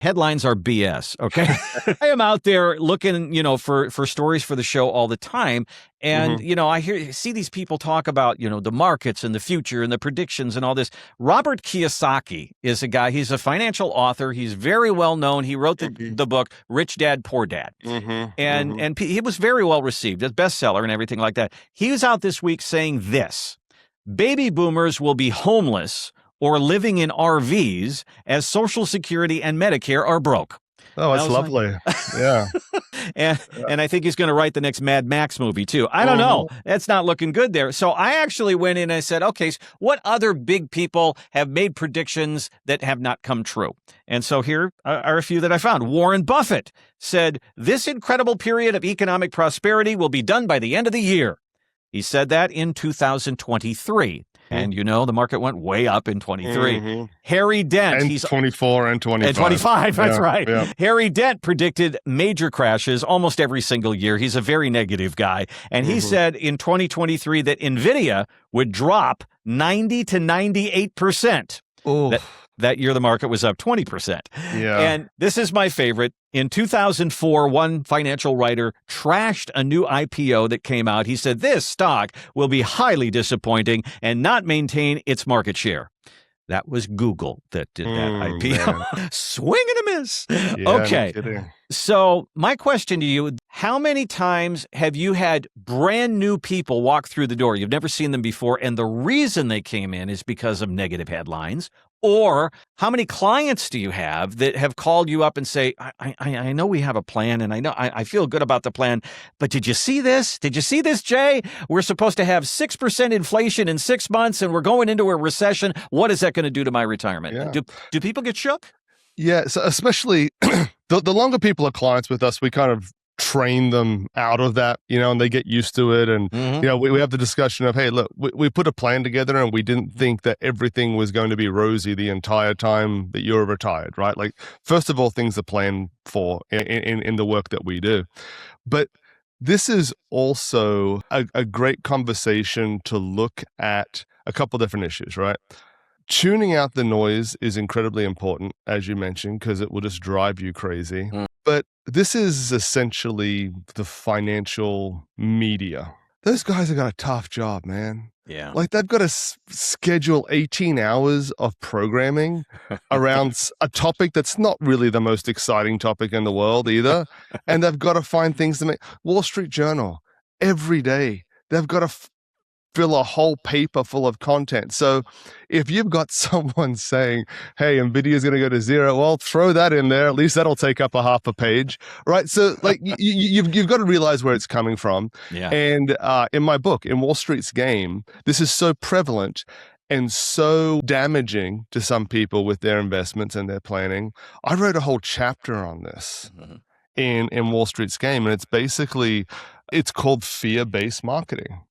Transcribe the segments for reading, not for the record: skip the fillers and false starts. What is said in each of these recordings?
Headlines are BS, okay? I am out there looking, for stories for the show all the time. And, I see these people talk about, the markets and the future and the predictions and all this. Robert Kiyosaki is a guy, he's a financial author. He's very well known. He wrote the book, Rich Dad, Poor Dad. And he was very well received, a bestseller and everything like that. He was out this week saying this: baby boomers will be homeless or living in RVs as Social Security and Medicare are broke. Oh, that's lovely. Yeah. And I think he's going to write the next Mad Max movie, too. I don't know. That's not looking good there. So I actually went in and I said, okay, what other big people have made predictions that have not come true? And so here are a few that I found. Warren Buffett said, this incredible period of economic prosperity will be done by the end of the year. He said that in 2023. And, the market went way up in 23. Harry Dent. And 24 and 25. And 25, that's right. Yeah. Harry Dent predicted major crashes almost every single year. He's a very negative guy. And he said in 2023 that NVIDIA would drop 90 to 98%. That year, the market was up 20%. Yeah. And this is my favorite. In 2004, one financial writer trashed a new IPO that came out. He said, this stock will be highly disappointing and not maintain its market share. That was Google that did that IPO. Swing and a miss. Yeah, okay. No, so my question to you, how many times have you had brand new people walk through the door? You've never seen them before, and the reason they came in is because of negative headlines. Or how many clients do you have that have called you up and say, I know we have a plan and I feel good about the plan, but did you see this? Did you see this, Jay? We're supposed to have 6% inflation in 6 months and we're going into a recession. What is that going to do to my retirement? Yeah. Do people get shook? Yeah, so especially the longer people are clients with us, we kind of train them out of that, and they get used to it. And, we have the discussion of, hey, look, we put a plan together and we didn't think that everything was going to be rosy the entire time that you're retired, right? Like, first of all, things are planned for in the work that we do. But this is also a great conversation to look at a couple different issues, right? Tuning out the noise is incredibly important, as you mentioned, because it will just drive you crazy. But this is essentially the financial media. Those guys have got a tough job, man. Yeah. Like, they've got to schedule 18 hours of programming around a topic that's not really the most exciting topic in the world either. And they've got to find things to make. Wall Street Journal, every day, they've got to fill a whole paper full of content. So if you've got someone saying, hey, NVIDIA is going to go to zero, well, throw that in there. At least that'll take up a half a page, right? So like you've got to realize where it's coming from. Yeah. And in my book, In Wall Street's Game, this is so prevalent and so damaging to some people with their investments and their planning. I wrote a whole chapter on this in Wall Street's Game. And it's called fear-based marketing.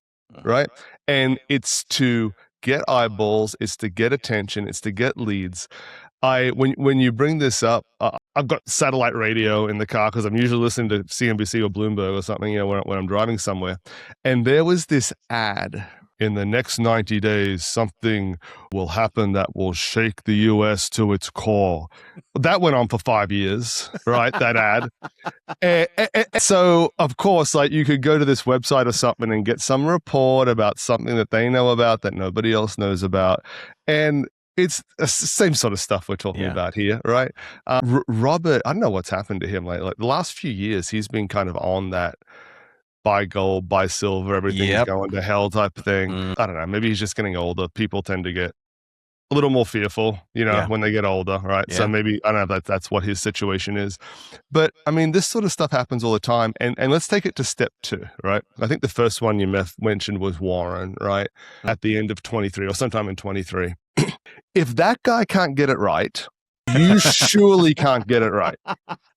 Right. And it's to get eyeballs, it's to get attention, it's to get leads. When you bring this up, I've got satellite radio in the car because I'm usually listening to CNBC or Bloomberg or something, when I'm driving somewhere. And there was this ad: in the next 90 days, something will happen that will shake the U.S. to its core. That went on for 5 years, right? That ad. And so, of course, like, you could go to this website or something and get some report about something that they know about that nobody else knows about. And it's the same sort of stuff we're talking about here, right? Robert, I don't know what's happened to him lately. Like, the last few years, he's been kind of on that buy gold, buy silver, everything's going to hell type thing. I don't know. Maybe he's just getting older. People tend to get a little more fearful, when they get older, right? Yeah. So maybe, I don't know if that's what his situation is. But I mean, this sort of stuff happens all the time. And let's take it to step 2, right? I think the first one you mentioned was Warren, right? At the end of 23 or sometime in 23. If that guy can't get it right, you surely can't get it right.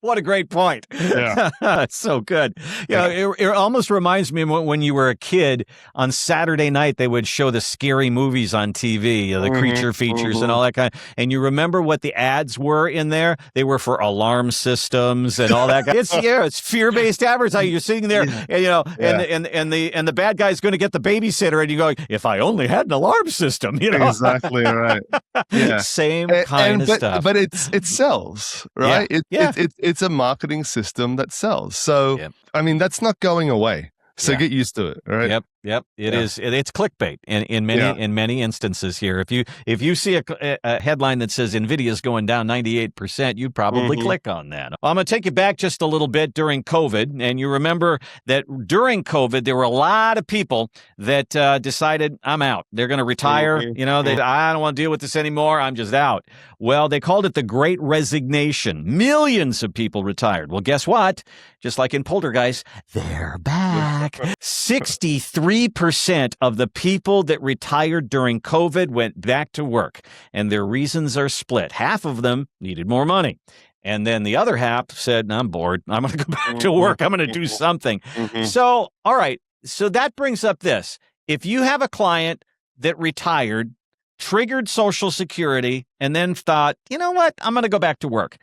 What a great point. Yeah. It's so good. It almost reminds me of when you were a kid. On Saturday night, they would show the scary movies on TV, the creature features and all that kind of, and you remember what the ads were in there? They were for alarm systems and all that. It's fear-based advertising. You're sitting there, and the bad guy's going to get the babysitter, and you're going, if I only had an alarm system, Exactly right. Yeah. Same kind of stuff. But it sells, right? Yeah. It's a marketing system that sells. So, I mean, that's not going away. So get used to it, right? Yep. It is. It's clickbait in many instances here. If you see a headline that says Nvidia's going down 98%, you'd probably click on that. I'm going to take you back just a little bit during COVID, and you remember that during COVID there were a lot of people that decided I'm out. They're going to retire. I don't want to deal with this anymore. I'm just out. Well, they called it the Great Resignation. Millions of people retired. Well, guess what? Just like in Poltergeist, they're back. 63% of the people that retired during COVID went back to work, and their reasons are split. Half of them needed more money. And then the other half said, I'm bored. I'm going to go back to work. I'm going to do something. So, all right. So that brings up this. If you have a client that retired, triggered Social Security, and then thought, you know what, I'm going to go back to work.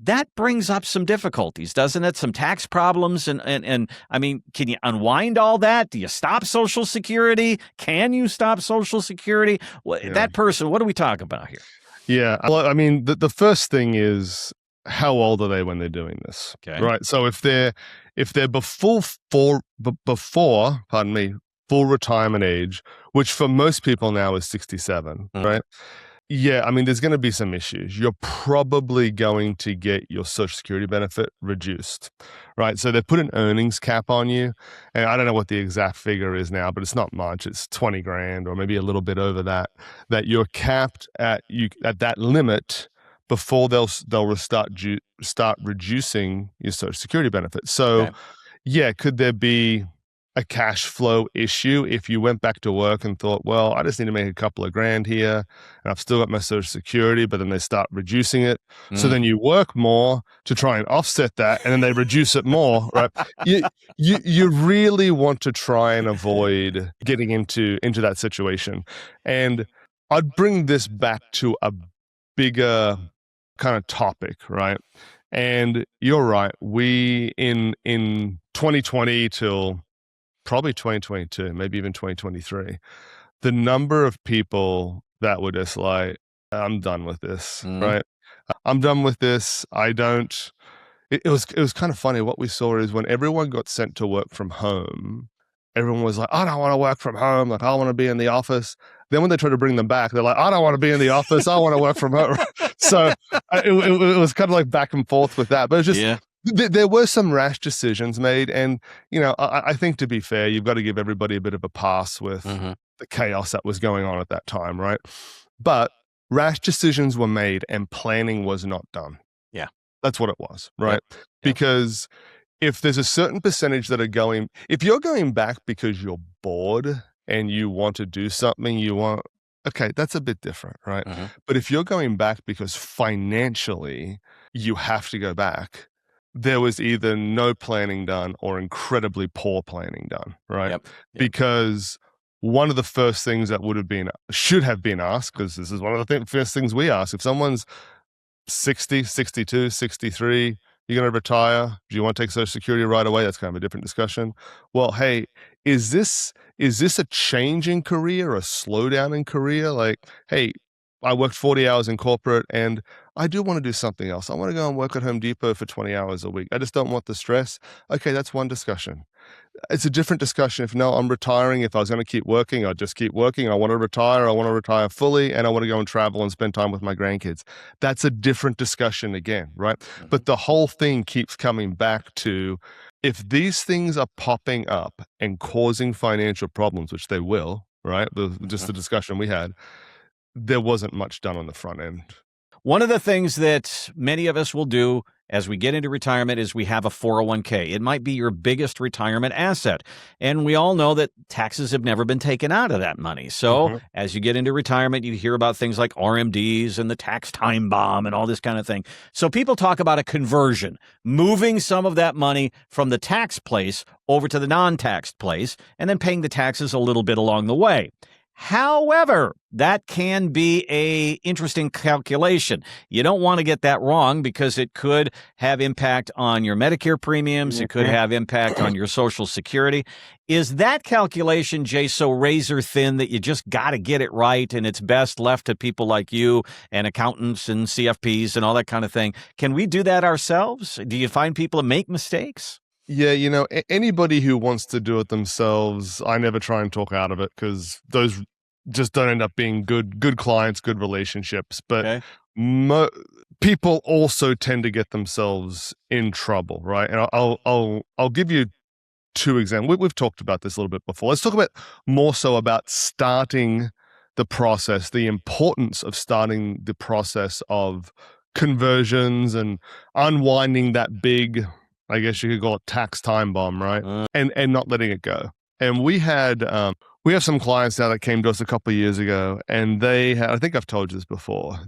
That brings up some difficulties, doesn't it? Some tax problems. And I mean, can you unwind all that? Do you stop Social Security? Can you stop Social Security? That person, what are we talking about here? Yeah. Well, I mean, the first thing is, how old are they when they're doing this? Okay. Right. So if they're before full retirement age, which for most people now is 67, right? Yeah, I mean, there's going to be some issues. You're probably going to get your Social Security benefit reduced, right? So they put an earnings cap on you, and I don't know what the exact figure is now, but it's not much. It's 20 grand or maybe a little bit over that you're capped at that limit before they'll start reducing your Social Security benefit. So, could there be a cash flow issue if you went back to work and thought, well, I just need to make a couple of grand here and I've still got my Social Security, but then they start reducing it. So then you work more to try and offset that, and then they reduce it more, right? You really want to try and avoid getting into that situation. And I'd bring this back to a bigger kind of topic, right? And you're right. We in 2020 till probably 2022, maybe even 2023, the number of people that were just like, I'm done with this, right? I'm done with this. It was kind of funny. What we saw is when everyone got sent to work from home, everyone was like, I don't want to work from home. Like, I want to be in the office. Then when they try to bring them back, they're like, I don't want to be in the office. I want to work from home. So it was kind of like back and forth with that. But it's just, there were some rash decisions made. And, I think, to be fair, you've got to give everybody a bit of a pass with the chaos that was going on at that time, right? But rash decisions were made and planning was not done. Yeah. That's what it was, right? Because if there's a certain percentage that are if you're going back because you're bored and you want to do something, okay, that's a bit different, right? But if you're going back because financially you have to go back, there was either no planning done or incredibly poor planning done, right? Because one of the first things that should have been asked, because this is one of the first things we ask, if someone's 60, 62, 63, you're going to retire, do you want to take Social Security right away? That's kind of a different discussion. Well, hey, is this a change in career, a slowdown in career? Like, hey, I worked 40 hours in corporate and I do want to do something else. I want to go and work at Home Depot for 20 hours a week. I just don't want the stress. Okay, that's one discussion. It's a different discussion if, no, I'm retiring. If I was going to keep working, I'd just keep working. I want to retire fully, and I want to go and travel and spend time with my grandkids. That's a different discussion again, right? But the whole thing keeps coming back to, if these things are popping up and causing financial problems, which they will, right? Just the discussion we had, there wasn't much done on the front end. One of the things that many of us will do as we get into retirement is we have a 401k. It might be your biggest retirement asset. And we all know that taxes have never been taken out of that money. So as you get into retirement, you hear about things like RMDs and the tax time bomb and all this kind of thing. So people talk about a conversion, moving some of that money from the tax place over to the non-taxed place and then paying the taxes a little bit along the way. However, that can be a interesting calculation. You don't want to get that wrong because it could have impact on your Medicare premiums. It could have impact on your Social Security. Is that calculation, Jay, so razor thin that you just got to get it right and it's best left to people like you and accountants and CFPs and all that kind of thing? Can we do that ourselves? Do you find people make mistakes? Yeah, anybody who wants to do it themselves, I never try and talk out of it because those just don't end up being good clients, good relationships. But people also tend to get themselves in trouble, right? And I'll give you two examples. We've talked about this a little bit before. Let's talk about more so about starting the process, the importance of starting the process of conversions and unwinding that big, I guess you could call it, tax time bomb, right? And not letting it go. And we have some clients now that came to us a couple of years ago, and I think I've told you this before,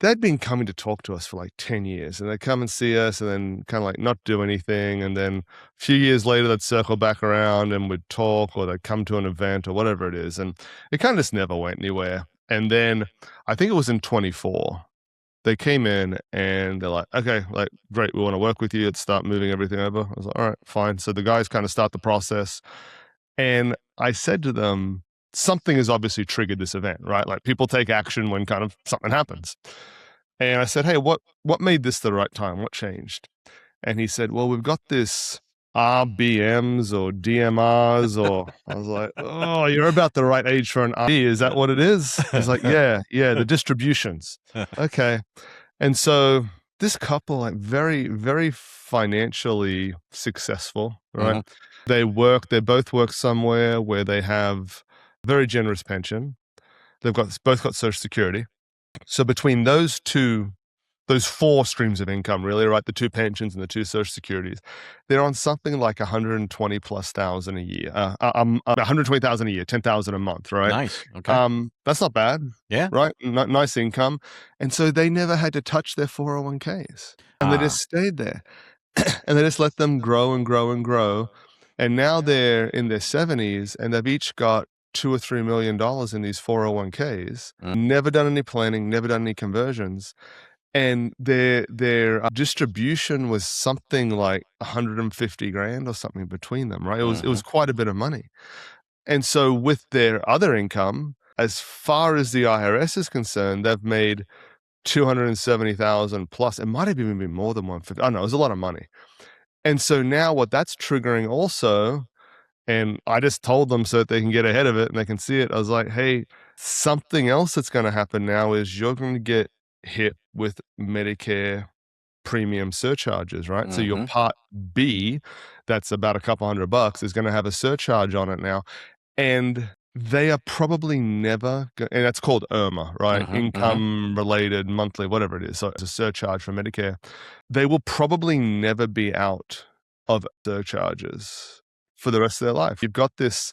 they'd been coming to talk to us for like 10 years, and they'd come and see us and then kind of like not do anything. And then a few years later, they'd circle back around and we'd talk, or they'd come to an event or whatever it is. And it kind of just never went anywhere. And then I think it was in 24. They came in and they're like, okay, like, great, we want to work with you. Let's start moving everything over. I was like, all right, fine. So the guys kind of start the process. And I said to them, something has obviously triggered this event, right? Like, people take action when kind of something happens. And I said, hey, what made this the right time? What changed? And he said, well, we've got this RBMs or DMRs, or I was like, oh, you're about the right age for an RB. Is that what it is? He's like, yeah, the distributions. Okay. And so this couple, like, very, very financially successful, right? They both work somewhere where they have very generous pension. They've both got Social Security. So between those four streams of income, really, right? The two pensions and the two Social Securities, they're on something like 120 plus thousand a year, 120,000 a year, 10,000 a month, right? Nice. Okay. That's not bad. Yeah. Right. Nice income. And so they never had to touch their 401ks, and they just stayed there and they just let them grow and grow and grow. And now they're in their 70s and they've each got $2 or $3 million in these 401ks, never done any planning, never done any conversions. And their distribution was something like 150 grand or something between them, right? It was quite a bit of money. And so with their other income, as far as the IRS is concerned, they've made 270,000 plus. It might have even been more than 150. I don't know. It was a lot of money. And so now what that's triggering also, and I just told them so that they can get ahead of it and they can see it. I was like, hey, something else that's going to happen now is you're going to get hit with Medicare premium surcharges, right? So your Part B, that's about a couple $100, is going to have a surcharge on it now. And they are probably never, and that's called IRMAA, right? Income related monthly, whatever it is. So it's a surcharge for Medicare. They will probably never be out of surcharges for the rest of their life. You've got this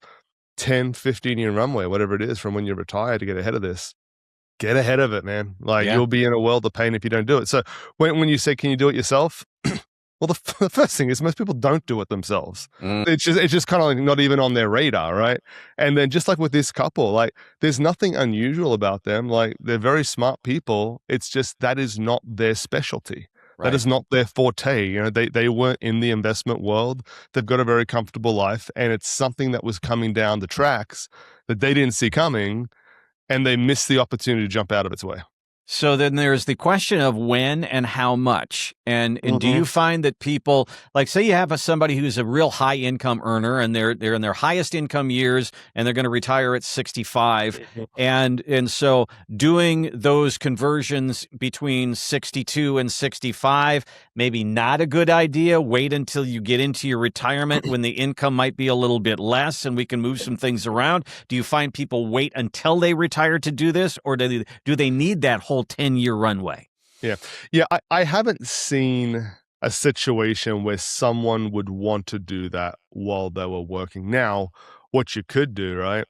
10, 15-year runway, whatever it is, from when you retire to get ahead of this. Get ahead of it, man. Like, you'll be in a world of pain if you don't do it. So when you say, can you do it yourself? Well, the first thing is most people don't do it themselves. It's just kind of like not even on their radar, right? And then just like with this couple, like, there's nothing unusual about them. Like, they're very smart people. It's just that is not their specialty. Right. That is not their forte. You know, they weren't in the investment world. They've got a very comfortable life, and it's something that was coming down the tracks that they didn't see coming, and they missed the opportunity to jump out of its way. So then there's the question of when and how much. And do you find that people, like, say you have somebody who's a real high income earner and they're in their highest income years and they're going to retire at 65. And so doing those conversions between 62 and 65, maybe not a good idea. Wait until you get into your retirement when the income might be a little bit less and we can move some things around. Do you find people wait until they retire to do this, or do they need that whole 10-year runway? Yeah. I haven't seen a situation where someone would want to do that while they were working. Now, what you could do, right,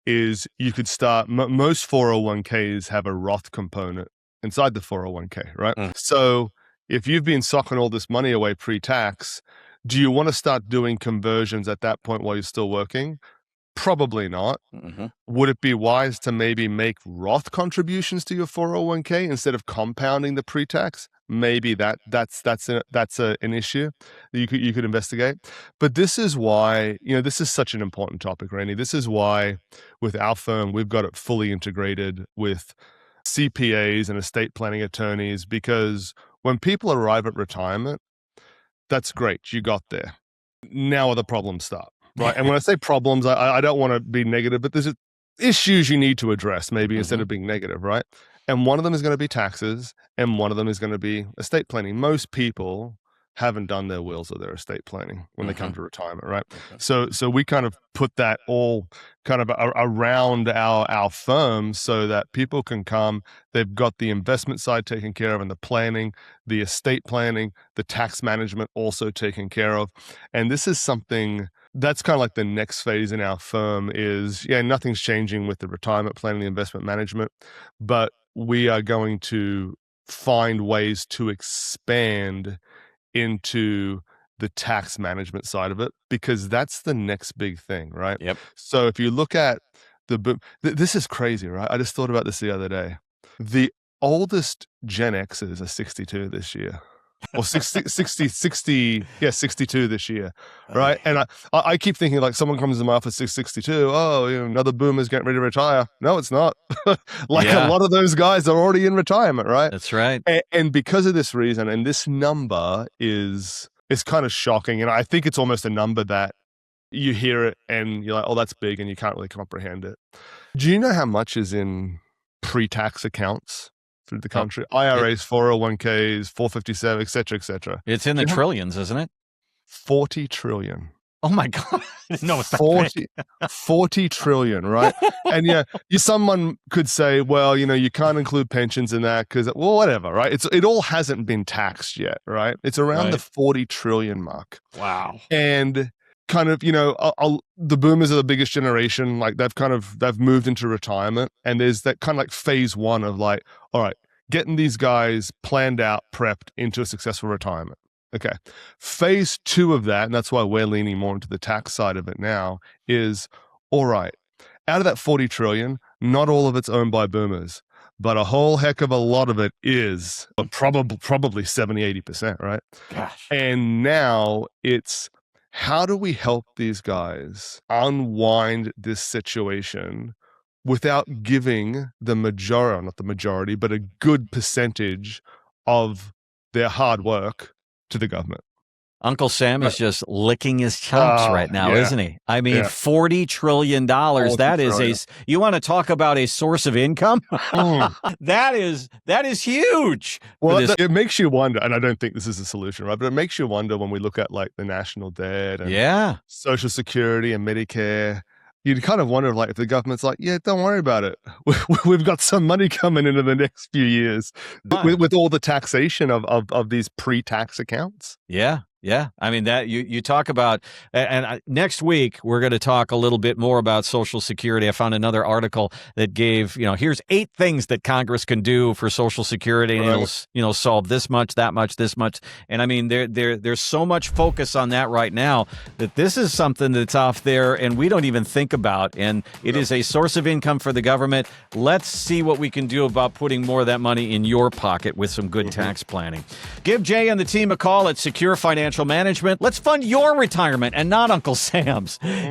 is you could start, most 401ks have a Roth component inside the 401k, right? So if you've been socking all this money away pre-tax, do you want to start doing conversions at that point while you're still working? Probably not. Mm-hmm. Would it be wise to maybe make Roth contributions to your 401k instead of compounding the pre-tax? Maybe that's an issue that you could investigate. But this is why, this is such an important topic, Randy. This is why with our firm, we've got it fully integrated with CPAs and estate planning attorneys, because when people arrive at retirement, that's great. You got there. Now the problems start, right? And when I say problems, I don't want to be negative, but there's issues you need to address maybe instead of being negative, right? And one of them is going to be taxes, and one of them is going to be estate planning. Most people haven't done their wills or their estate planning when they come to retirement, right? So we kind of put that all kind of around our firm so that people can come, they've got the investment side taken care of, and the planning, the estate planning, the tax management also taken care of. And this is something that's kind of like the next phase in our firm is, nothing's changing with the retirement planning, the investment management, but we are going to find ways to expand into the tax management side of it, because that's the next big thing, right? Yep. So if you look at this is crazy, right? I just thought about this the other day. The oldest Gen Xers are 62 this year. Or 62 this year, right? And I keep thinking, like, someone comes to my office 62, another boomer's getting ready to retire. No, it's not. A lot of those guys are already in retirement, right? That's right. And because of this reason, and this number is kind of shocking, and I think it's almost a number that you hear it and you're like, oh, that's big, and you can't really comprehend it. Do you know how much is in pre-tax accounts through the country? IRAs, 401ks, 457, et cetera, et cetera. It's in the trillions, isn't it? 40 trillion. Oh my God. No, it's not 40 trillion, right? And someone could say, well, you can't include pensions in that because, well, whatever, right? It all hasn't been taxed yet, right? It's around the 40 trillion mark. Wow. And kind of, the boomers are the biggest generation. Like they've moved into retirement, and there's that kind of like phase one of like, all right, getting these guys planned out, prepped into a successful retirement. Okay. Phase two of that, and that's why we're leaning more into the tax side of it now, is all right, out of that 40 trillion, not all of it's owned by boomers, but a whole heck of a lot of it is, probably 70, 80%, right? Gosh. And now it's, how do we help these guys unwind this situation without giving the majority, not the majority, but a good percentage of their hard work to the government? Uncle Sam is just licking his chops right now, isn't he? I mean, $40 trillion. That is you want to talk about a source of income? That is huge. Well, it makes you wonder, and I don't think this is a solution, right? But it makes you wonder when we look at like the national debt and Social Security and Medicare. You'd kind of wonder, like, if the government's like, don't worry about it. We've got some money coming into the next few years with all the taxation of these pre-tax accounts. Yeah. Yeah. I mean, that you talk about, and next week, we're going to talk a little bit more about Social Security. I found another article that gave, here's 8 things that Congress can do for Social Security, and it'll, solve this much, that much, this much. And I mean, there's so much focus on that right now that this is something that's off there and we don't even think about. And it is a source of income for the government. Let's see what we can do about putting more of that money in your pocket with some good tax planning. Give Jay and the team a call at Secure Financial Management. Let's fund your retirement and not Uncle Sam's.